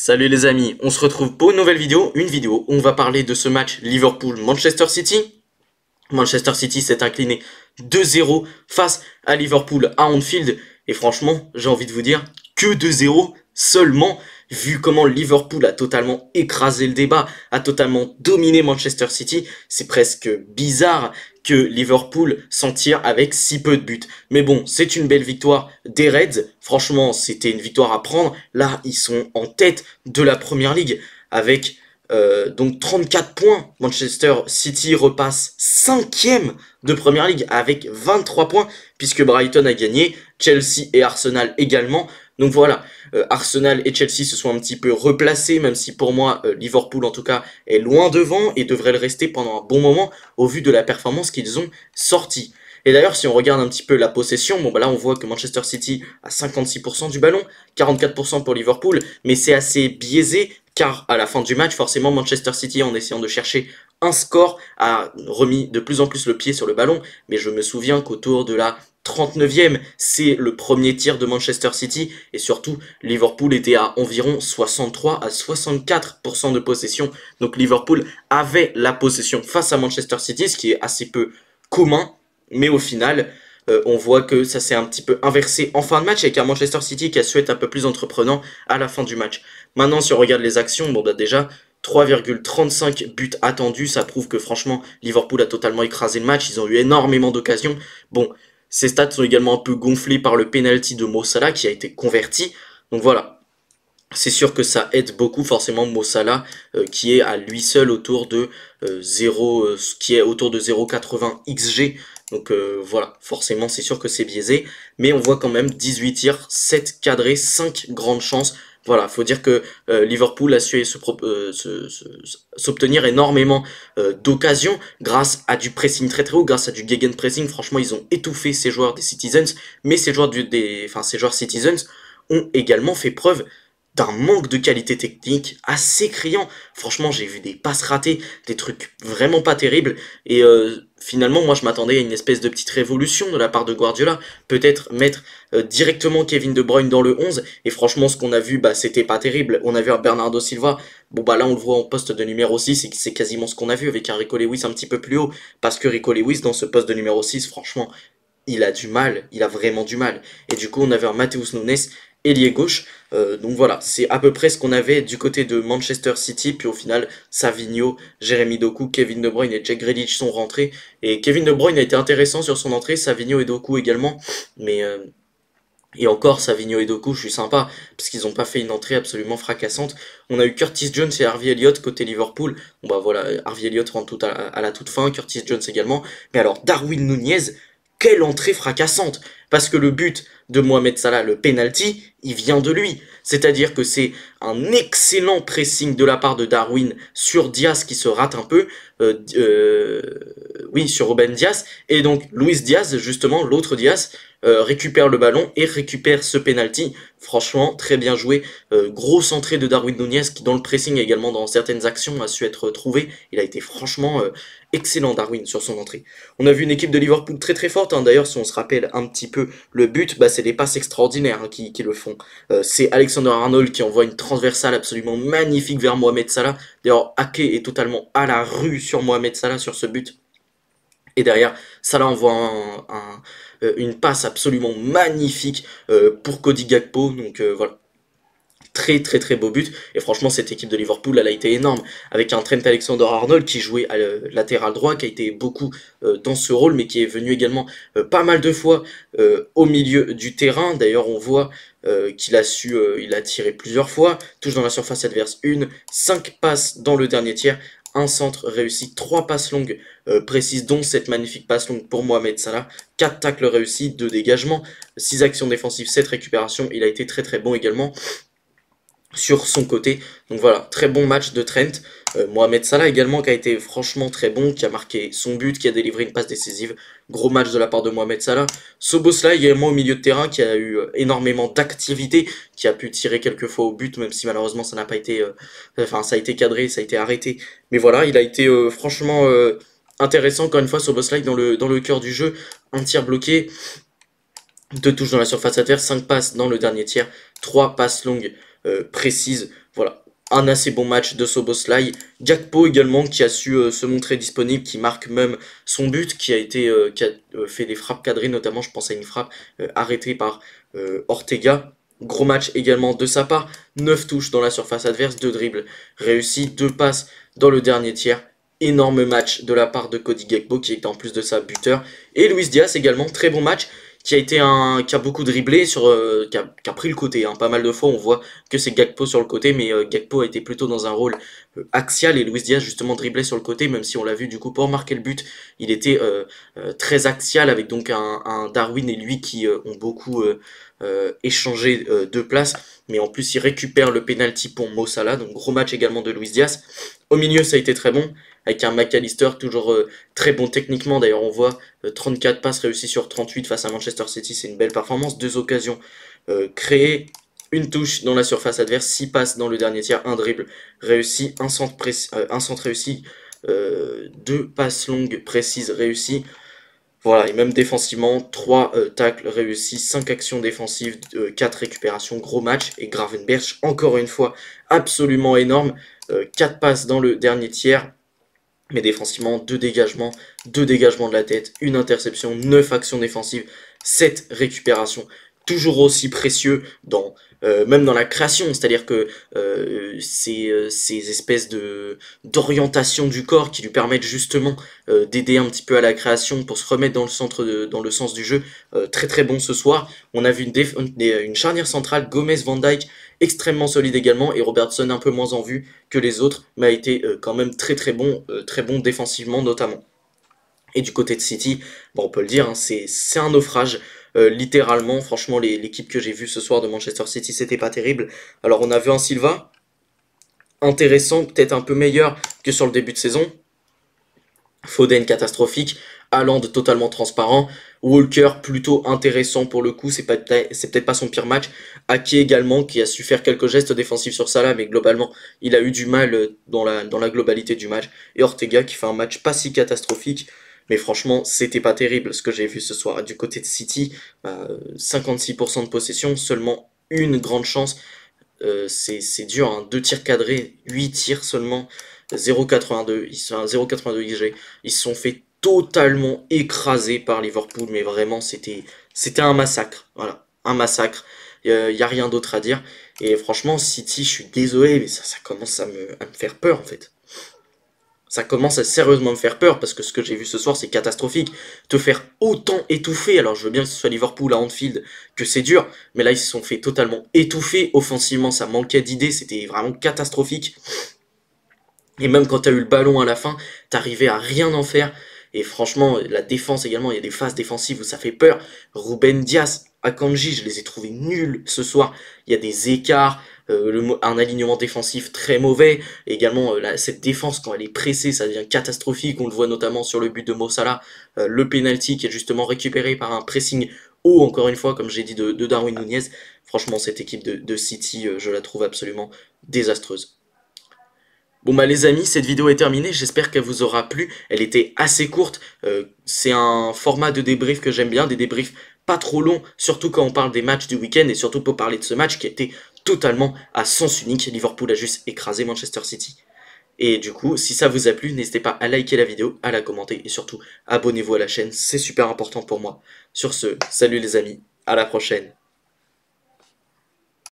Salut les amis, on se retrouve pour une nouvelle vidéo, où on va parler de ce match Liverpool-Manchester City. Manchester City s'est incliné 2-0 face à Liverpool à Anfield, et franchement, j'ai envie de vous dire que 2-0 seulement, vu comment Liverpool a totalement écrasé le débat, a totalement dominé Manchester City, c'est presque bizarre que Liverpool s'en tire avec si peu de buts. Mais bon, c'est une belle victoire des Reds, franchement c'était une victoire à prendre, là ils sont en tête de la Première Ligue avec donc 34 points. Manchester City repasse 5e de Première Ligue avec 23 points puisque Brighton a gagné, Chelsea et Arsenal également. Donc voilà, Arsenal et Chelsea se sont un petit peu replacés, même si pour moi Liverpool en tout cas est loin devant et devrait le rester pendant un bon moment au vu de la performance qu'ils ont sortie. Et d'ailleurs, si on regarde un petit peu la possession, bon bah là on voit que Manchester City a 56% du ballon, 44% pour Liverpool, mais c'est assez biaisé car à la fin du match, forcément Manchester City, en essayant de chercher un score, a remis de plus en plus le pied sur le ballon, mais je me souviens qu'autour de la 39e, c'est le premier tir de Manchester City, et surtout Liverpool était à environ 63 à 64% de possession, donc Liverpool avait la possession face à Manchester City, ce qui est assez peu commun, mais au final, on voit que ça s'est un petit peu inversé en fin de match avec un Manchester City qui a su être un peu plus entreprenant à la fin du match. Maintenant, si on regarde les actions, bon bah déjà 3,35 buts attendus, ça prouve que franchement Liverpool a totalement écrasé le match, ils ont eu énormément d'occasions. Bon, ces stats sont également un peu gonflés par le penalty de Mo Salah qui a été converti. Donc voilà, c'est sûr que ça aide beaucoup forcément Mo Salah qui est à lui seul autour de 0,80 XG. Donc voilà, forcément c'est sûr que c'est biaisé, mais on voit quand même 18 tirs, 7 cadrés, 5 grandes chances. Voilà, faut dire que Liverpool a su s'obtenir énormément d'occasions grâce à du pressing très très haut, grâce à du gegenpressing. Franchement, ils ont étouffé ces joueurs des Citizens, mais ces joueurs ces joueurs Citizens ont également fait preuve d'un manque de qualité technique assez criant. Franchement, j'ai vu des passes ratées, des trucs vraiment pas terribles. Et finalement, moi, je m'attendais à une espèce de petite révolution de la part de Guardiola. Peut-être mettre directement Kevin De Bruyne dans le 11. Et franchement, ce qu'on a vu, bah, c'était pas terrible. On a vu un Bernardo Silva. Bon, bah là, on le voit en poste de numéro 6. Et c'est quasiment ce qu'on a vu avec un Rico Lewis un petit peu plus haut. Parce que Rico Lewis, dans ce poste de numéro 6, franchement, il a du mal. Il a vraiment du mal. Et du coup, on avait un Matheus Nunes ailier gauche. Donc voilà, c'est à peu près ce qu'on avait du côté de Manchester City. Puis au final, Savinho, Jérémy Doku, Kevin De Bruyne et Jack Grealish sont rentrés. Et Kevin De Bruyne a été intéressant sur son entrée, Savinho et Doku également. Mais et encore, Savinho et Doku, je suis sympa, parce qu'ils n'ont pas fait une entrée absolument fracassante. On a eu Curtis Jones et Harvey Elliott côté Liverpool. Bon bah voilà, Harvey Elliott rentre tout à la toute fin, Curtis Jones également. Mais alors, Darwin Nunez, quelle entrée fracassante! Parce que le but de Mohamed Salah, le penalty, il vient de lui. C'est-à-dire que c'est un excellent pressing de la part de Darwin sur Diaz qui se rate un peu. Oui, sur Ruben Diaz. Et donc, Luis Diaz, justement, l'autre Diaz, récupère le ballon et récupère ce penalty. Franchement, très bien joué. Grosse entrée de Darwin Nunez qui, dans le pressing et également dans certaines actions, a su être trouvé. Il a été franchement excellent, Darwin, sur son entrée. On a vu une équipe de Liverpool très très forte. Hein. D'ailleurs, si on se rappelle un petit peu le but, bah, c'est des passes extraordinaires hein, qui le font. C'est Alexander-Arnold qui envoie une transversale absolument magnifique vers Mohamed Salah. D'ailleurs, Ake est totalement à la rue sur Mohamed Salah sur ce but. Et derrière, Salah envoie une passe absolument magnifique pour Cody Gakpo. Donc voilà. Très très très beau but. Et franchement, cette équipe de Liverpool, elle a été énorme. Avec un Trent Alexander-Arnold qui jouait à latéral droit, qui a été beaucoup dans ce rôle, mais qui est venu également pas mal de fois au milieu du terrain. D'ailleurs, on voit qu'il a su, il a tiré plusieurs fois, touche dans la surface adverse 5 passes dans le dernier tiers, un centre réussi, 3 passes longues précises, dont cette magnifique passe longue pour Mohamed Salah, 4 tacles réussis, 2 dégagements, 6 actions défensives, 7 récupérations. Il a été très très bon également sur son côté. Donc voilà, très bon match de Trent. Mohamed Salah également qui a été franchement très bon, qui a marqué son but, qui a délivré une passe décisive. Gros match de la part de Mohamed Salah. Szoboszlai également au milieu de terrain qui a eu énormément d'activité, qui a pu tirer quelques fois au but, même si malheureusement ça n'a pas été... Enfin ça a été cadré, ça a été arrêté. Mais voilà, il a été franchement intéressant encore une fois Szoboszlai dans le cœur du jeu. Un tir bloqué, 2 touches dans la surface adverse, 5 passes dans le dernier tiers, 3 passes longues précises. Voilà, un assez bon match de Szoboszlai. Gakpo également qui a su se montrer disponible, qui marque même son but, qui a fait des frappes cadrées, notamment je pense à une frappe arrêtée par Ortega. Gros match également de sa part, 9 touches dans la surface adverse, 2 dribbles réussis, 2 passes dans le dernier tiers. Énorme match de la part de Cody Gakpo qui est en plus de ça buteur. Et Luis Diaz également, très bon match, qui a beaucoup dribblé, qui a pris le côté. Hein. Pas mal de fois on voit que c'est Gakpo sur le côté, mais Gakpo a été plutôt dans un rôle axial et Luis Diaz justement driblait sur le côté, même si on l'a vu du coup pour marquer le but, il était très axial avec donc un Darwin et lui qui ont beaucoup échangé de place, mais en plus il récupère le penalty pour Mo Salah, donc gros match également de Luis Diaz. Au milieu ça a été très bon, avec un McAllister toujours très bon techniquement, d'ailleurs on voit 34 passes réussies sur 38 face à Manchester City, c'est une belle performance, 2 occasions créées, une touche dans la surface adverse, 6 passes dans le dernier tiers, un dribble réussi, un centre réussi, 2 passes longues précises réussies. Voilà, et même défensivement, 3 tacles réussis, 5 actions défensives, 4 récupérations, gros match. Et Gravenberch, encore une fois, absolument énorme. 4 passes dans le dernier tiers, mais défensivement, 2 dégagements de la tête, une interception, 9 actions défensives, 7 récupérations. Toujours aussi précieux même dans la création, c'est-à-dire que ces espèces d'orientation du corps qui lui permettent justement d'aider un petit peu à la création pour se remettre dans le sens du jeu, très très bon ce soir. On a vu une charnière centrale, Gomez-Van Dijk, extrêmement solide également, et Robertson un peu moins en vue que les autres, mais a été quand même très bon défensivement notamment. Et du côté de City, bon, on peut le dire, hein, c'est un naufrage, littéralement. Franchement, l'équipe que j'ai vue ce soir de Manchester City, c'était pas terrible. Alors, on a vu un Silva intéressant, peut-être un peu meilleur que sur le début de saison. Foden catastrophique, Haaland totalement transparent, Walker plutôt intéressant pour le coup, c'est peut-être pas son pire match, Ake également qui a su faire quelques gestes défensifs sur Salah, mais globalement il a eu du mal dans la globalité du match, et Ortega qui fait un match pas si catastrophique, mais franchement c'était pas terrible ce que j'ai vu ce soir. Du côté de City, 56% de possession, seulement une grande chance, c'est dur, hein. 2 tirs cadrés, 8 tirs seulement, 0,82, ils sont à 0,82 XG, ils se sont fait totalement écraser par Liverpool, mais vraiment c'était un massacre, voilà, un massacre, y a rien d'autre à dire, et franchement City, je suis désolé, mais ça commence à me faire peur en fait. Ça commence à sérieusement me faire peur, parce que ce que j'ai vu ce soir, c'est catastrophique. Te faire autant étouffer, alors je veux bien que ce soit Liverpool à Anfield, que c'est dur, mais là ils se sont fait totalement étouffer. Offensivement, ça manquait d'idées, c'était vraiment catastrophique. Et même quand t'as eu le ballon à la fin, t'arrivais à rien en faire. Et franchement, la défense également, il y a des phases défensives où ça fait peur. Ruben Dias, Akanji, je les ai trouvés nuls ce soir. Il y a des écarts, un alignement défensif très mauvais. Et également, cette défense, quand elle est pressée, ça devient catastrophique. On le voit notamment sur le but de Mo Salah. Le penalty qui est justement récupéré par un pressing haut, encore une fois, comme j'ai dit, de Darwin Nunez. Franchement, cette équipe de City, je la trouve absolument désastreuse. Bon bah les amis, cette vidéo est terminée, j'espère qu'elle vous aura plu, elle était assez courte, c'est un format de débrief que j'aime bien, des débriefs pas trop longs, surtout quand on parle des matchs du week-end et surtout pour parler de ce match qui a été totalement à sens unique, Liverpool a juste écrasé Manchester City. Et du coup, si ça vous a plu, n'hésitez pas à liker la vidéo, à la commenter et surtout abonnez-vous à la chaîne, c'est super important pour moi. Sur ce, salut les amis, à la prochaine.